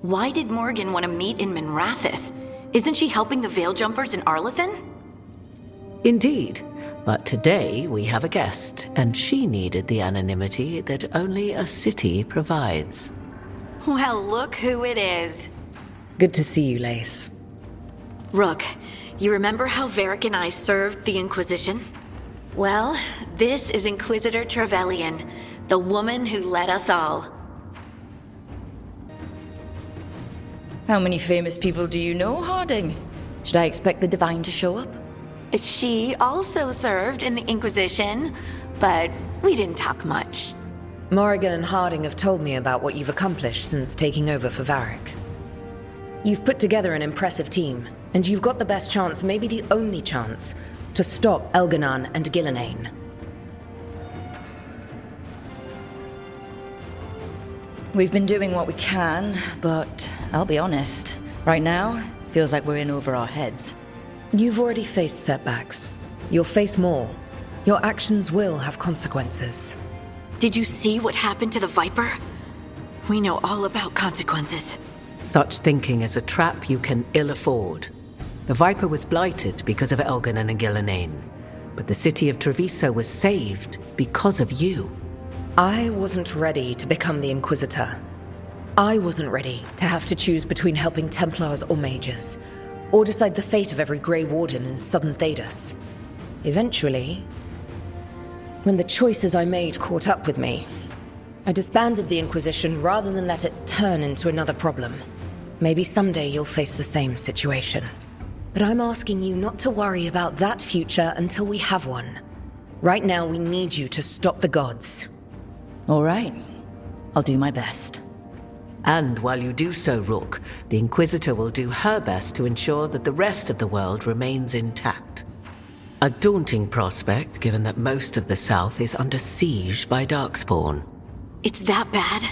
Why did Morgan want to meet in Minrathous? Isn't she helping the Veil Jumpers in Arlathan? Indeed. But today we have a guest, and she needed the anonymity that only a city provides. Well, look who it is. Good to see you, Lace. Rook, you remember how Varric and I served the Inquisition? Well, this is Inquisitor Trevelyan, the woman who led us all. How many famous people do you know, Harding? Should I expect the Divine to show up? She also served in the Inquisition, but we didn't talk much. Morrigan and Harding have told me about what you've accomplished since taking over for Varric. You've put together an impressive team, and you've got the best chance, maybe the only chance, to stop Elganon and Gillenane. We've been doing what we can, but I'll be honest. Right now, feels like we're in over our heads. You've already faced setbacks. You'll face more. Your actions will have consequences. Did you see what happened to the Viper? We know all about consequences. Such thinking is a trap you can ill afford. The Viper was blighted because of Elganon and Gillenane, but the city of Treviso was saved because of you. I wasn't ready to become the Inquisitor. I wasn't ready to have to choose between helping Templars or Mages, or decide the fate of every Grey Warden in southern Thedas. Eventually, when the choices I made caught up with me, I disbanded the Inquisition rather than let it turn into another problem. Maybe someday you'll face the same situation. But I'm asking you not to worry about that future until we have one. Right now, we need you to stop the gods. All right. I'll do my best. And while you do so, Rook, the Inquisitor will do her best to ensure that the rest of the world remains intact. A daunting prospect, given that most of the South is under siege by Darkspawn. It's that bad?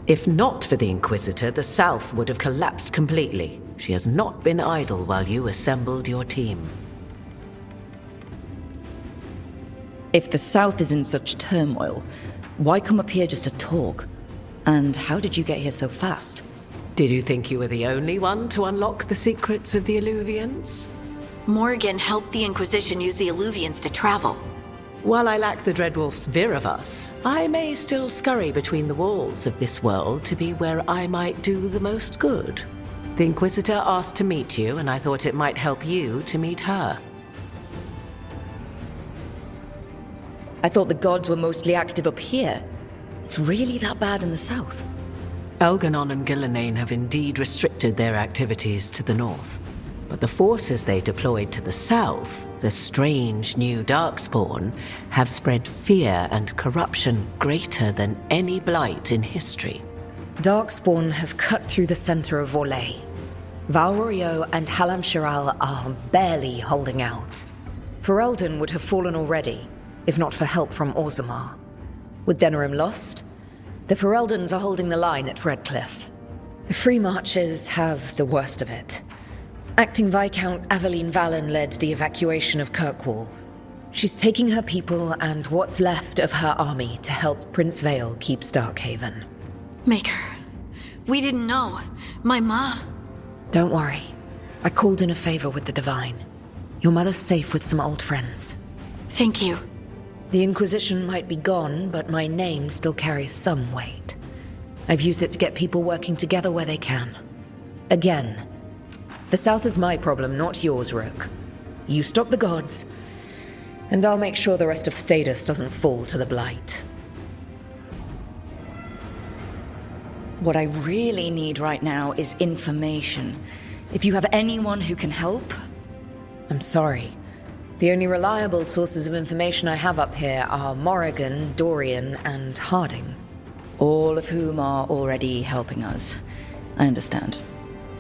If not for the Inquisitor, the South would have collapsed completely. She has not been idle while you assembled your team. If the South is in such turmoil, why come up here just to talk? And how did you get here so fast? Did you think you were the only one to unlock the secrets of the Illuvians? Morgan helped the Inquisition use the Illuvians to travel. While I lack the Dreadwolf's Viravus, I may still scurry between the walls of this world to be where I might do the most good. The Inquisitor asked to meet you, and I thought it might help you to meet her. I thought the gods were mostly active up here. It's really that bad in the south? Elganon and Gillenane have indeed restricted their activities to the north. But the forces they deployed to the south, the strange new Darkspawn, have spread fear and corruption greater than any blight in history. Darkspawn have cut through the center of Orlais. Valrorio and Halam Shiral are barely holding out. Ferelden would have fallen already, if not for help from Orzammar. With Denerim lost, the Fereldans are holding the line at Redcliffe. The Free Marches have the worst of it. Acting Viscount Aveline Valen led the evacuation of Kirkwall. She's taking her people and what's left of her army to help Prince Vale keep Starkhaven. Maker, we didn't know. My ma... Don't worry. I called in a favor with the Divine. Your mother's safe with some old friends. Thank you. The Inquisition might be gone, but my name still carries some weight. I've used it to get people working together where they can. Again, the South is my problem, not yours, Rook. You stop the gods, and I'll make sure the rest of Thedas doesn't fall to the Blight. What I really need right now is information. If you have anyone who can help... I'm sorry. The only reliable sources of information I have up here are Morrigan, Dorian, and Harding. All of whom are already helping us. I understand.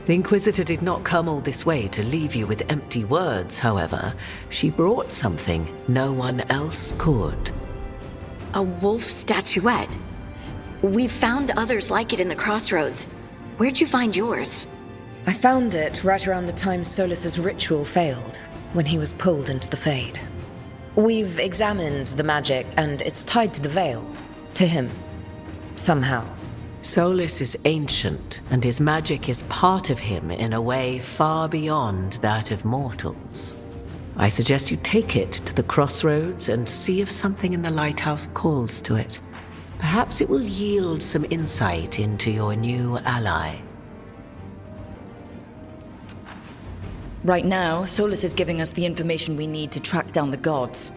The Inquisitor did not come all this way to leave you with empty words, however. She brought something no one else could. A wolf statuette. We've found others like it in the crossroads. Where'd you find yours? I found it right around the time Solus's ritual failed, when he was pulled into the Fade. We've examined the magic, and it's tied to the Veil. To him. Somehow. Solus is ancient, and his magic is part of him in a way far beyond that of mortals. I suggest you take it to the crossroads and see if something in the lighthouse calls to it. Perhaps it will yield some insight into your new ally. Right now, Solus is giving us the information we need to track down the gods.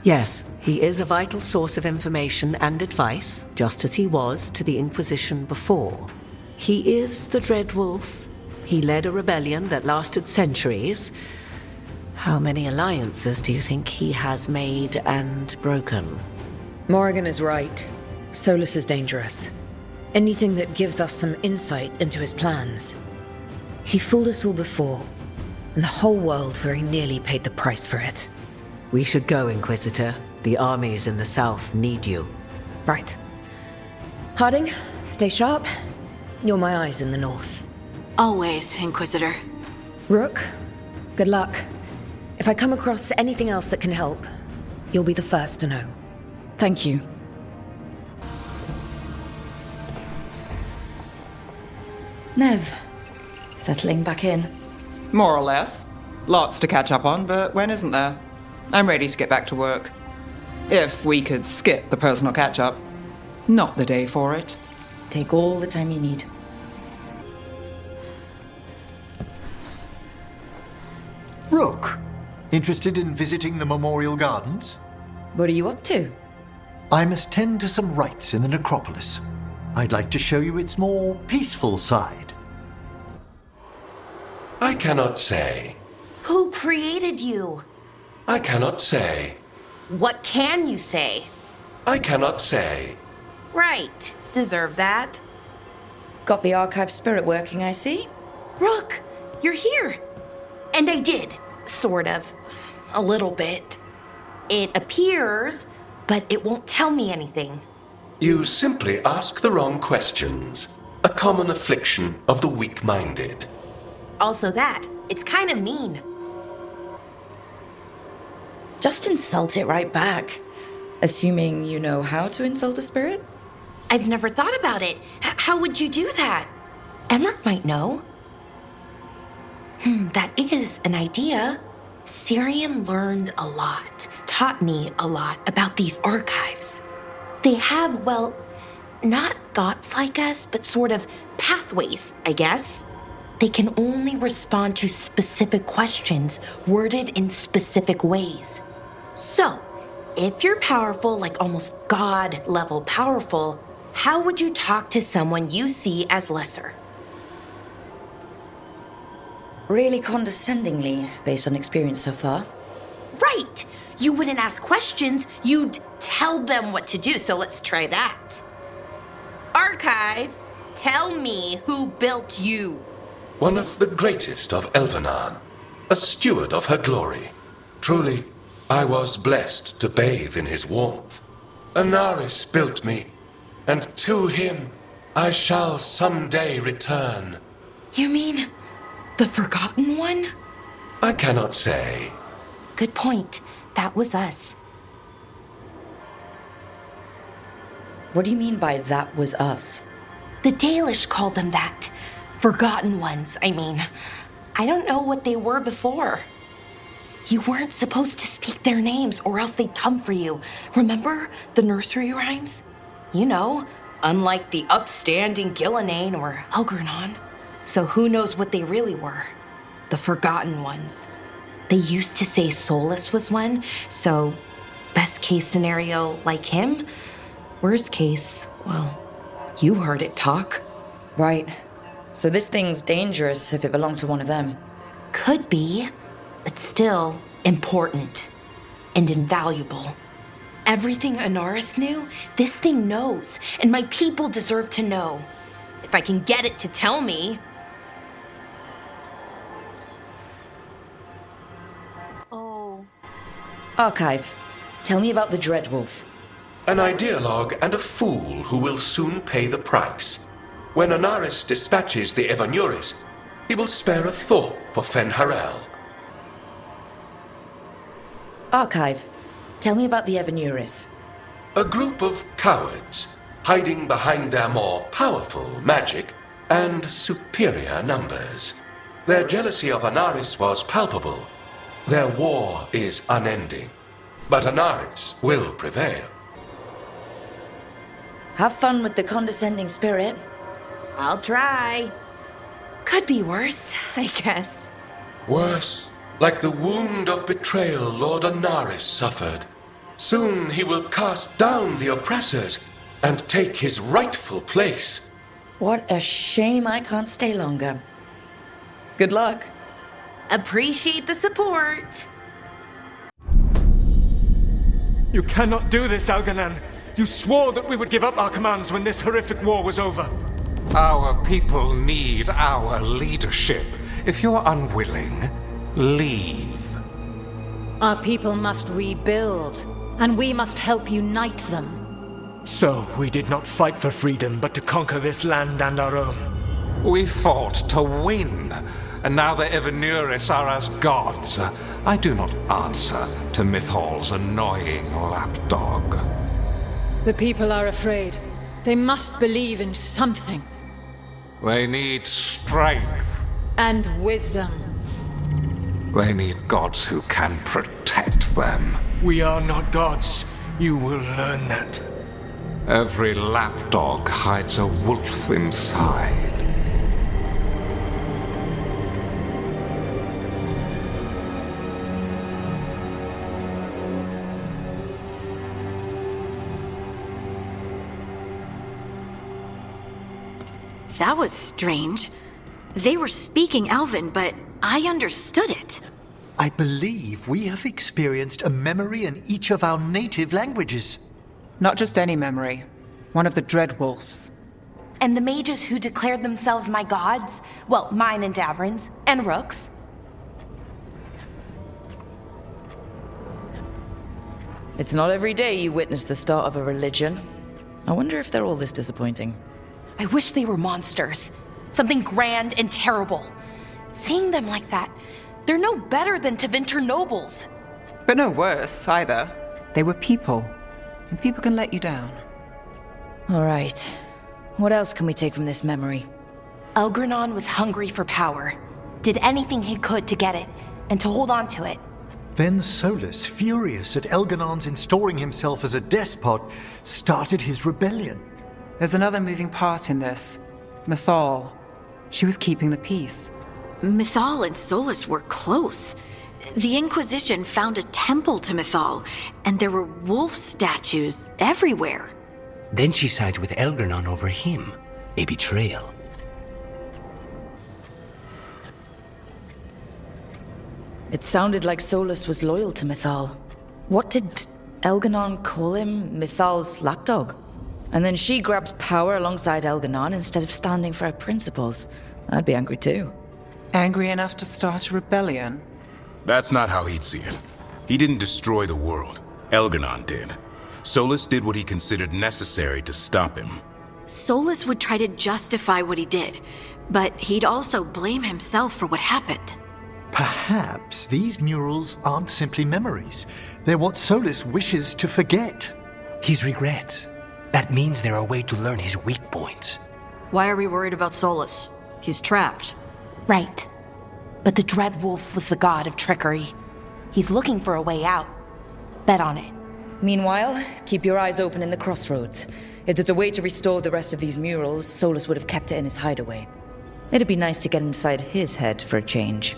Yes, he is a vital source of information and advice, just as he was to the Inquisition before. He is the Dread Wolf. He led a rebellion that lasted centuries. How many alliances do you think he has made and broken? Morrigan is right. Solus is dangerous. Anything that gives us some insight into his plans. He fooled us all before, and the whole world very nearly paid the price for it. We should go, Inquisitor. The armies in the south need you. Right. Harding, stay sharp. You're my eyes in the north. Always, Inquisitor. Rook, good luck. If I come across anything else that can help, you'll be the first to know. Thank you. Nev, settling back in. More or less. Lots to catch up on, but when isn't there? I'm ready to get back to work. If we could skip the personal catch-up. Not the day for it. Take all the time you need. Rook, interested in visiting the Memorial Gardens? What are you up to? I must tend to some rites in the necropolis. I'd like to show you its more peaceful side. I cannot say. Who created you? I cannot say. What can you say? I cannot say. Right. Deserve that. Got the archive spirit working, I see. Rook, you're here. And I did. Sort of. A little bit. It appears, but it won't tell me anything. You simply ask the wrong questions. A common affliction of the weak-minded. Also that. It's kind of mean. Just insult it right back. Assuming you know how to insult a spirit? I've never thought about it. How would you do that? Emmerich might know. That is an idea. Syrian learned a lot, taught me a lot about these archives. They have, well, not thoughts like us, but sort of pathways, I guess. They can only respond to specific questions worded in specific ways. So, if you're powerful, like almost God-level powerful, how would you talk to someone you see as lesser? Really condescendingly, based on experience so far. Right! You wouldn't ask questions, you'd tell them what to do, so let's try that. Archive, tell me who built you. One of the greatest of Elvenan. A steward of her glory. Truly, I was blessed to bathe in his warmth. Anaris built me, and to him I shall someday return. You mean the Forgotten One? I cannot say. Good point. That was us. What do you mean by that was us? The Dalish call them that. Forgotten Ones, I mean. I don't know what they were before. You weren't supposed to speak their names or else they'd come for you. Remember the nursery rhymes? You know, unlike the upstanding Gillenane or Elgernon. So who knows what they really were? The Forgotten Ones. They used to say Solus was one, so best case scenario like him. Worst case, well, you heard it talk. Right. So this thing's dangerous if it belonged to one of them. Could be, but still important and invaluable. Everything Anaris knew, this thing knows, and my people deserve to know. If I can get it to tell me. Oh. Archive, tell me about the Dreadwolf. An ideologue and a fool who will soon pay the price. When Anaris dispatches the Evanuris, he will spare a thought for Fenharel. Archive, tell me about the Evanuris. A group of cowards, hiding behind their more powerful magic and superior numbers. Their jealousy of Anaris was palpable. Their war is unending. But Anaris will prevail. Have fun with the condescending spirit. I'll try. Could be worse, I guess. Worse, like the wound of betrayal Lord Anaris suffered. Soon he will cast down the oppressors and take his rightful place. What a shame I can't stay longer. Good luck. Appreciate the support. You cannot do this, Algernon. You swore that we would give up our commands when this horrific war was over. Our people need our leadership. If you're unwilling, leave. Our people must rebuild, and we must help unite them. So, we did not fight for freedom, but to conquer this land and our own. We fought to win, and now the Evenuris are as gods. I do not answer to Mythal's annoying lapdog. The people are afraid. They must believe in something. They need strength. And wisdom. They need gods who can protect them. We are not gods. You will learn that. Every lapdog hides a wolf inside. That was strange. They were speaking Elven, but I understood it. I believe we have experienced a memory in each of our native languages. Not just any memory. One of the Dreadwolves. And the mages who declared themselves my gods? Well, mine and Davrin's, and Rook's. It's not every day you witness the start of a religion. I wonder if they're all this disappointing. I wish they were monsters. Something grand and terrible. Seeing them like that, they're no better than Tevinter nobles. But no worse, either. They were people. And people can let you down. All right. What else can we take from this memory? Elgranon was hungry for power. Did anything he could to get it, and to hold on to it. Then Solus, furious at Elganon's installing himself as a despot, started his rebellion. There's another moving part in this. Mythal. She was keeping the peace. Mythal and Solus were close. The Inquisition found a temple to Mythal, and there were wolf statues everywhere. Then she sides with Elgranon over him. A betrayal. It sounded like Solus was loyal to Mythal. What did Elganon call him? Mythal's lapdog? And then she grabs power alongside Elganon instead of standing for her principles. I'd be angry too. Angry enough to start a rebellion? That's not how he'd see it. He didn't destroy the world. Elganon did. Solus did what he considered necessary to stop him. Solus would try to justify what he did, but he'd also blame himself for what happened. Perhaps these murals aren't simply memories. They're what Solus wishes to forget. His regrets. That means they're a way to learn his weak points. Why are we worried about Solus? He's trapped. Right. But the Dreadwolf was the god of trickery. He's looking for a way out. Bet on it. Meanwhile, keep your eyes open in the crossroads. If there's a way to restore the rest of these murals, Solus would have kept it in his hideaway. It'd be nice to get inside his head for a change.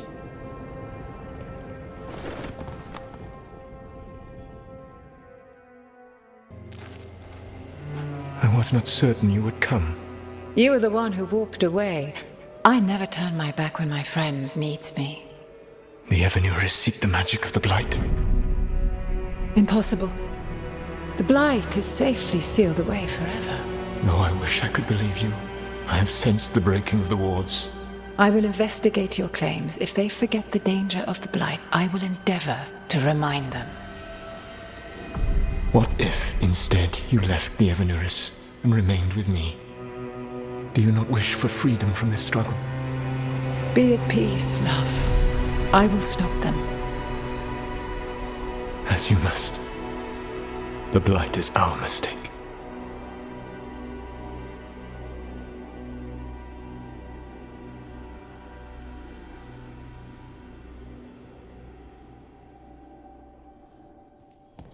I was not certain you would come. You were the one who walked away. I never turn my back when my friend needs me. The Evenuris seek the magic of the Blight. Impossible. The Blight is safely sealed away forever. Though I wish I could believe you. I have sensed the breaking of the wards. I will investigate your claims. If they forget the danger of the Blight, I will endeavor to remind them. What if, instead, you left the Evenuris and remained with me? Do you not wish for freedom from this struggle? Be at peace, love. I will stop them. As you must. The Blight is our mistake.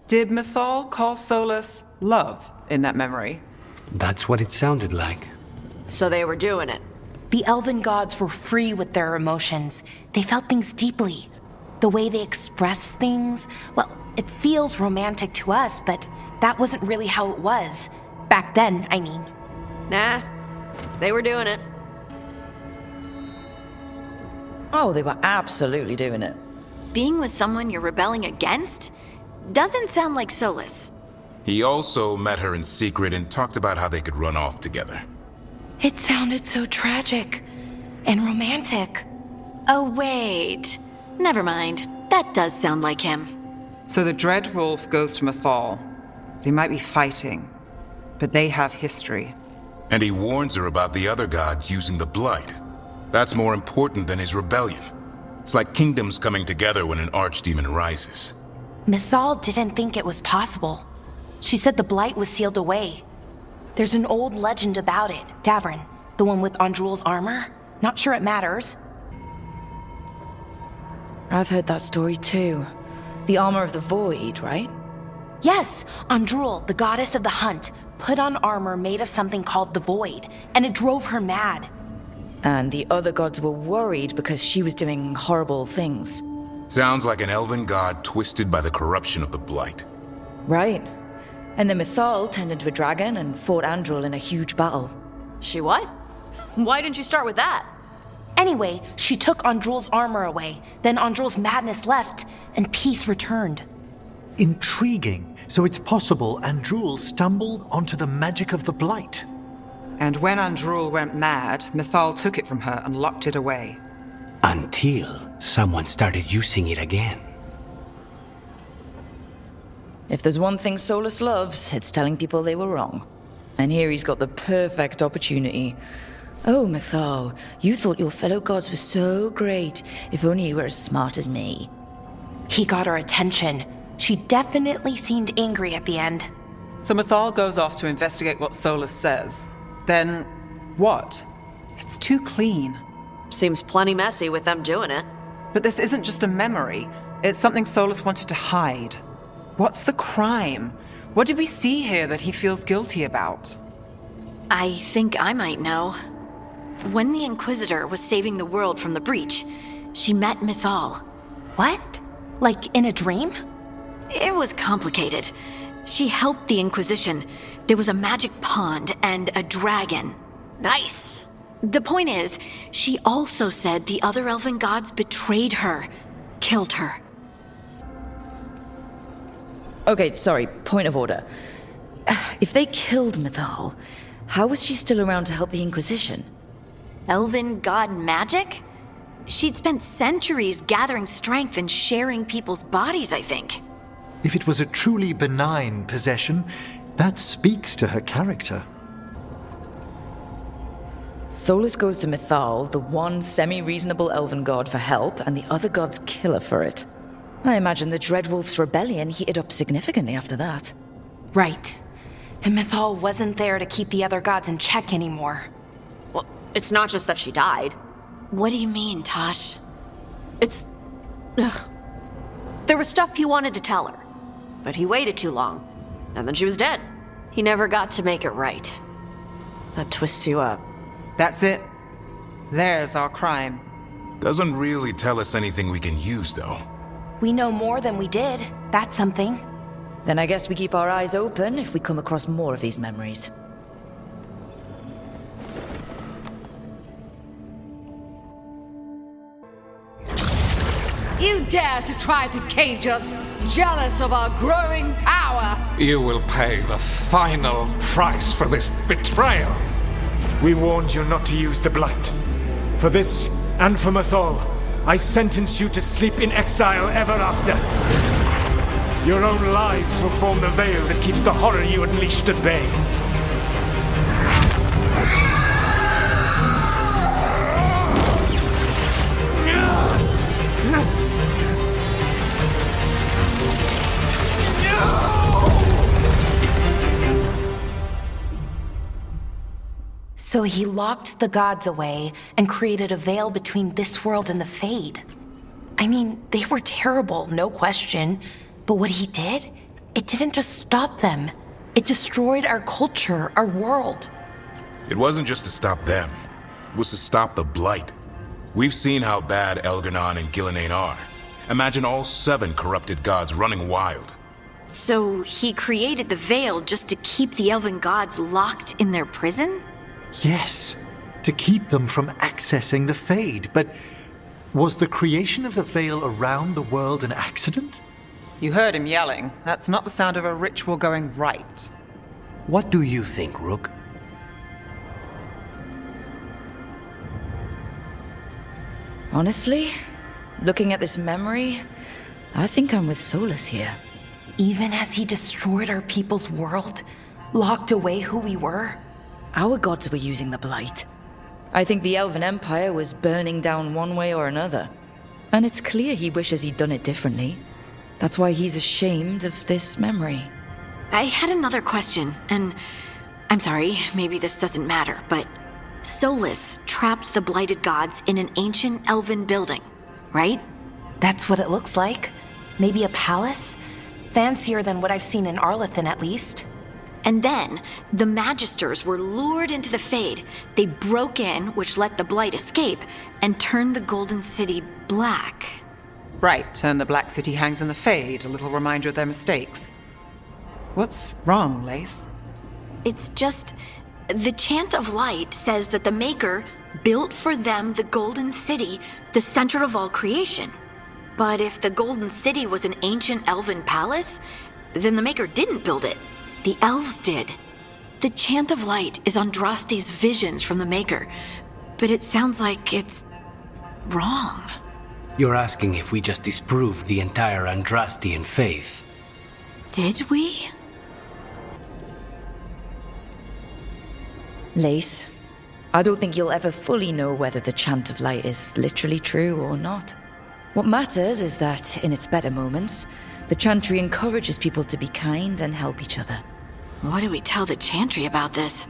Did Mythal call Solus love in that memory? That's what it sounded like. So they were doing it. The elven gods were free with their emotions. They felt things deeply. The way they expressed things, well, it feels romantic to us, but that wasn't really how it was. Back then, I mean. Nah, they were doing it. Oh, they were absolutely doing it. Being with someone you're rebelling against? Doesn't sound like Solus. He also met her in secret and talked about how they could run off together. It sounded so tragic and romantic. Oh, wait. Never mind. That does sound like him. So the Dreadwolf goes to Mythal. They might be fighting, but they have history. And he warns her about the other gods using the Blight. That's more important than his rebellion. It's like kingdoms coming together when an archdemon rises. Mythal didn't think it was possible. She said the Blight was sealed away. There's an old legend about it. Davrin, the one with Andrul's armor. Not sure it matters. I've heard that story too. The armor of the void, right? Yes, Andrul, the goddess of the hunt, put on armor made of something called the Void, and it drove her mad. And the other gods were worried because she was doing horrible things. Sounds like an elven god twisted by the corruption of the Blight. Right. And then Mythal turned into a dragon and fought Andrul in a huge battle. She what? Why didn't you start with that? Anyway, she took Andrul's armor away, then Andrul's madness left, and peace returned. Intriguing. So it's possible Andrul stumbled onto the magic of the Blight. And when Andrul went mad, Mythal took it from her and locked it away. Until someone started using it again. If there's one thing Solus loves, it's telling people they were wrong. And here he's got the perfect opportunity. Oh, Mythal, you thought your fellow gods were so great. If only you were as smart as me. He got her attention. She definitely seemed angry at the end. So Mythal goes off to investigate what Solus says. Then, what? It's too clean. Seems plenty messy with them doing it. But this isn't just a memory. It's something Solus wanted to hide. What's the crime? What did we see here that he feels guilty about? I think I might know. When the Inquisitor was saving the world from the breach, she met Mythal. What? Like in a dream? It was complicated. She helped the Inquisition. There was a magic pond and a dragon. Nice. The point is, she also said the other elven gods betrayed her, killed her. Okay, sorry, point of order. If they killed Mythal, how was she still around to help the Inquisition? Elven god magic? She'd spent centuries gathering strength and sharing people's bodies, I think. If it was a truly benign possession, that speaks to her character. Solus goes to Mythal, the one semi-reasonable elven god, for help, and the other gods kill her for it. I imagine the Dreadwolf's rebellion heated up significantly after that. Right. And Mythal wasn't there to keep the other gods in check anymore. Well, it's not just that she died. What do you mean, Tosh? It's... Ugh. There was stuff he wanted to tell her, but he waited too long, and then she was dead. He never got to make it right. That twists you up. That's it. There's our crime. Doesn't really tell us anything we can use, though. We know more than we did. That's something. Then I guess we keep our eyes open if we come across more of these memories. You dare to try to cage us, jealous of our growing power! You will pay the final price for this betrayal. We warned you not to use the Blight. For this, and for Mythal, I sentence you to sleep in exile ever after. Your own lives will form the veil that keeps the horror you unleashed at bay. So he locked the gods away and created a veil between this world and the Fade. I mean, they were terrible, no question. But what he did, it didn't just stop them. It destroyed our culture, our world. It wasn't just to stop them. It was to stop the Blight. We've seen how bad Elganon and Gillenane are. Imagine all 7 corrupted gods running wild. So he created the Veil just to keep the elven gods locked in their prison? Yes, to keep them from accessing the Fade. But was the creation of the Veil around the world an accident? You heard him yelling. That's not the sound of a ritual going right. What do you think, Rook? Honestly, looking at this memory, I think I'm with Solus here. Even as he destroyed our people's world, locked away who we were? Our gods were using the Blight. I think the Elven Empire was burning down one way or another. And it's clear he wishes he'd done it differently. That's why he's ashamed of this memory. I had another question, and I'm sorry, maybe this doesn't matter, but Solus trapped the blighted gods in an ancient elven building, right? That's what it looks like. Maybe a palace? Fancier than what I've seen in Arlethan, at least. And then, the Magisters were lured into the Fade. They broke in, which let the Blight escape, and turned the Golden City black. Right, and the Black City hangs in the Fade, a little reminder of their mistakes. What's wrong, Lace? It's just... the Chant of Light says that the Maker built for them the Golden City, the center of all creation. But if the Golden City was an ancient elven palace, then the Maker didn't build it. The elves did. The Chant of Light is Andraste's visions from the Maker, but it sounds like it's wrong. You're asking if we just disproved the entire Andrastian faith. Did we? Lace, I don't think you'll ever fully know whether the Chant of Light is literally true or not. What matters is that, in its better moments, the Chantry encourages people to be kind and help each other. What do we tell the Chantry about this?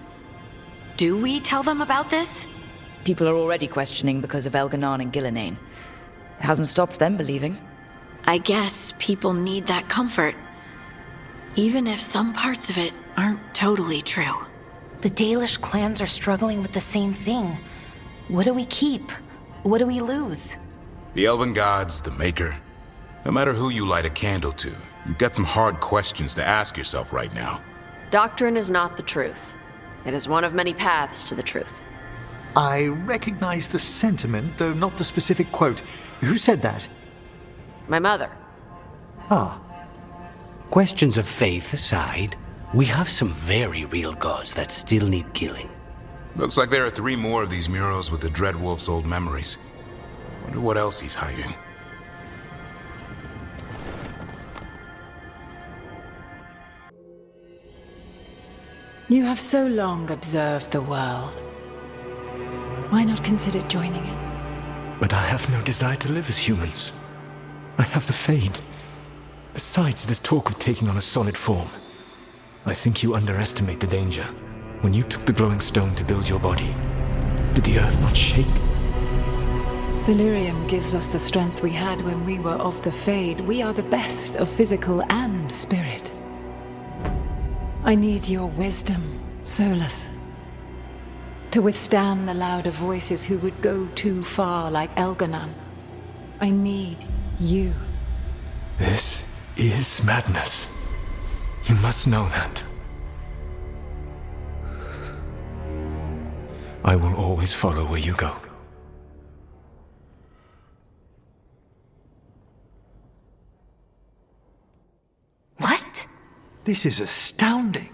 Do we tell them about this? People are already questioning because of Elganon and Gillenane. It hasn't stopped them believing. I guess people need that comfort, even if some parts of it aren't totally true. The Dalish clans are struggling with the same thing. What do we keep? What do we lose? The Elven gods, the Maker. No matter who you light a candle to, you've got some hard questions to ask yourself right now. Doctrine is not the truth. It is one of many paths to the truth. I recognize the sentiment, though not the specific quote. Who said that? My mother. Ah. Questions of faith aside, we have some very real gods that still need killing. Looks like there are 3 more of these murals with the Dreadwolf's old memories. Wonder what else he's hiding. You have so long observed the world. Why not consider joining it? But I have no desire to live as humans. I have the Fade. Besides, this talk of taking on a solid form. I think you underestimate the danger. When you took the glowing stone to build your body, did the earth not shake? Delirium gives us the strength we had when we were of the Fade. We are the best of physical and spirit. I need your wisdom, Solus. To withstand the louder voices who would go too far like Elganon. I need you. This is madness. You must know that. I will always follow where you go. What? This is astounding.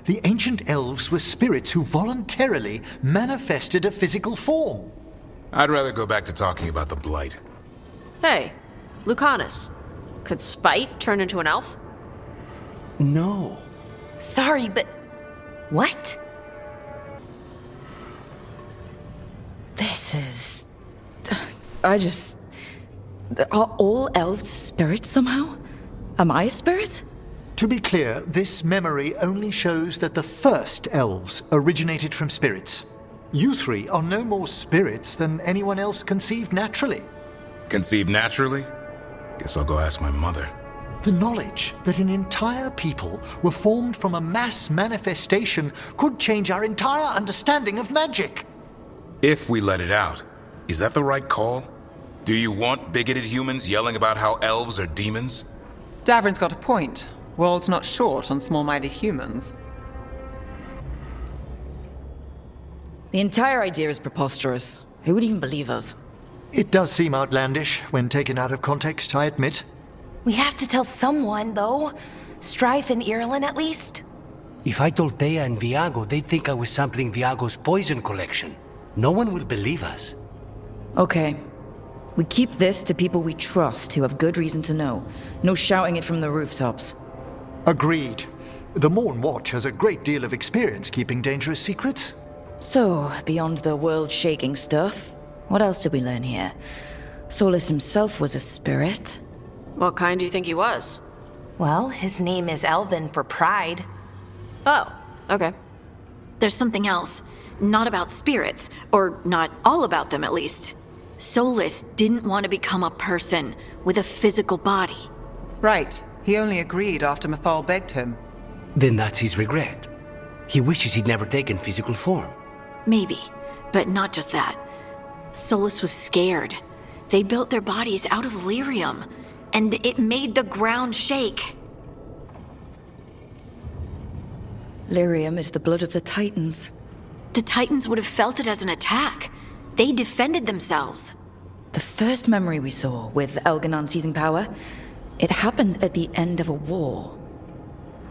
The ancient elves were spirits who voluntarily manifested a physical form. I'd rather go back to talking about the Blight. Hey, Lucanus. Could Spite turn into an elf? No. Sorry, but... what? This is... Are all elves spirits somehow? Am I a spirit? To be clear, this memory only shows that the first elves originated from spirits. You 3 are no more spirits than anyone else conceived naturally. Conceived naturally? Guess I'll go ask my mother. The knowledge that an entire people were formed from a mass manifestation could change our entire understanding of magic. If we let it out, is that the right call? Do you want bigoted humans yelling about how elves are demons? Davrin's got a point. World's not short on small-minded humans. The entire idea is preposterous. Who would even believe us? It does seem outlandish when taken out of context, I admit. We have to tell someone, though. Strife and Ireland, at least. If I told Thea and Viago, they'd think I was sampling Viago's poison collection. No one will believe us. Okay. We keep this to people we trust who have good reason to know. No shouting it from the rooftops. Agreed. The Morn Watch has a great deal of experience keeping dangerous secrets. So, beyond the world-shaking stuff, what else did we learn here? Solus himself was a spirit. What kind do you think he was? Well, his name is Elven for pride. Oh, okay. There's something else. Not about spirits, or not all about them at least. Solus didn't want to become a person with a physical body. Right. He only agreed after Mythal begged him. Then that's his regret. He wishes he'd never taken physical form. Maybe, but not just that. Solus was scared. They built their bodies out of lyrium, and it made the ground shake. Lyrium is the blood of the Titans. The Titans would have felt it as an attack. They defended themselves. The first memory we saw, with Elganon seizing power, it happened at the end of a war.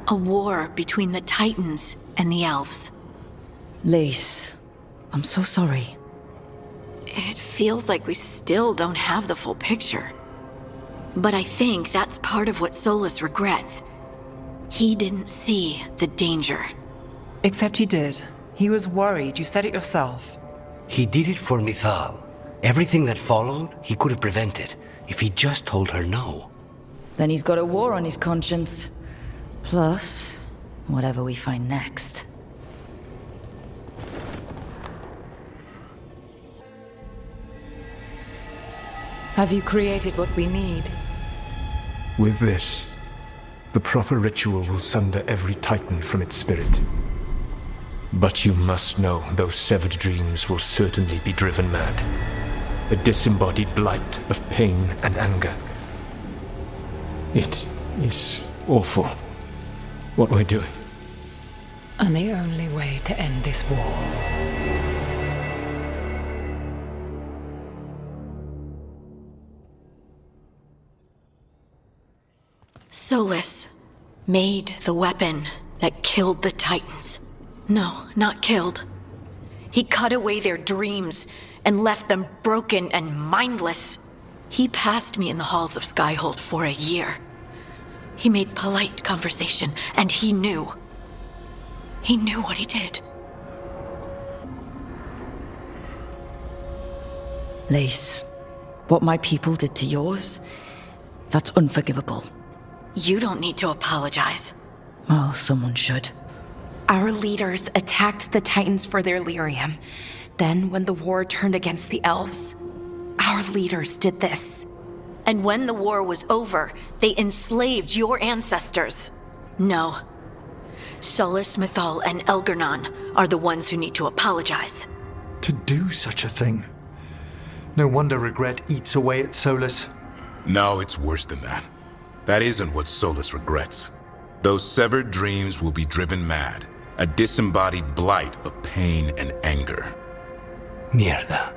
A war between the Titans and the elves. Lace, I'm so sorry. It feels like we still don't have the full picture. But I think that's part of what Solus regrets. He didn't see the danger. Except he did. He was worried, you said it yourself. He did it for Mythal. Everything that followed, he could have prevented, if he just told her no. Then he's got a war on his conscience. Plus, whatever we find next. Have you created what we need? With this, the proper ritual will sunder every Titan from its spirit. But you must know those severed dreams will certainly be driven mad. A disembodied blight of pain and anger. It is awful what we're doing. And the only way to end this war. Solus made the weapon that killed the Titans. No, not killed. He cut away their dreams and left them broken and mindless. He passed me in the halls of Skyhold for a year. He made polite conversation, and he knew. He knew what he did. Lace, what my people did to yours, that's unforgivable. You don't need to apologize. Well, someone should. Our leaders attacked the Titans for their lyrium. Then, when the war turned against the elves, our leaders did this. And when the war was over, they enslaved your ancestors. No. Solus, Mythal, and Elgarnon are the ones who need to apologize. To do such a thing. No wonder regret eats away at Solus. No, it's worse than that. That isn't what Solus regrets. Those severed dreams will be driven mad. A disembodied blight of pain and anger. Mierda.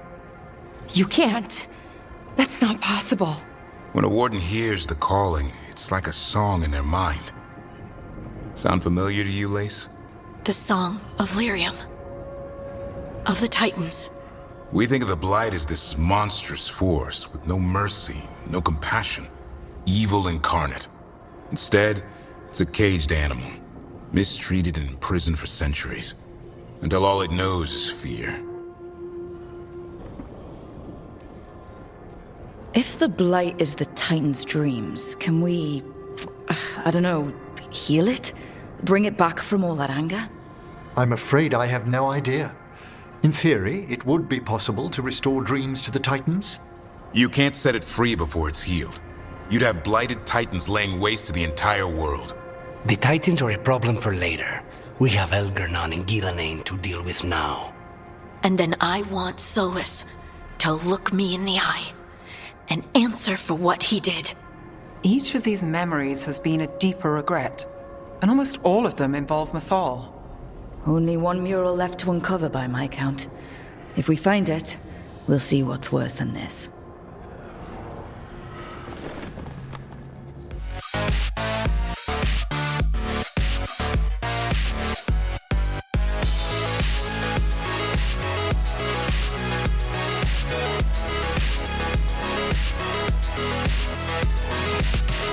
You can't. That's not possible. When a warden hears the calling, it's like a song in their mind. Sound familiar to you, Lace? The song of Lyrium. Of the Titans. We think of the Blight as this monstrous force with no mercy, no compassion. Evil incarnate. Instead, it's a caged animal. Mistreated and imprisoned for centuries. Until all it knows is fear. If the Blight is the Titan's dreams, can we, I don't know, heal it? Bring it back from all that anger? I'm afraid I have no idea. In theory, it would be possible to restore dreams to the Titans. You can't set it free before it's healed. You'd have blighted titans laying waste to the entire world. The Titans are a problem for later. We have Elgernon and Ghilanane to deal with now. And then I want Solus to look me in the eye and answer for what he did. Each of these memories has been a deeper regret, and almost all of them involve Mythal. Only one mural left to uncover by my count. If we find it, we'll see what's worse than this.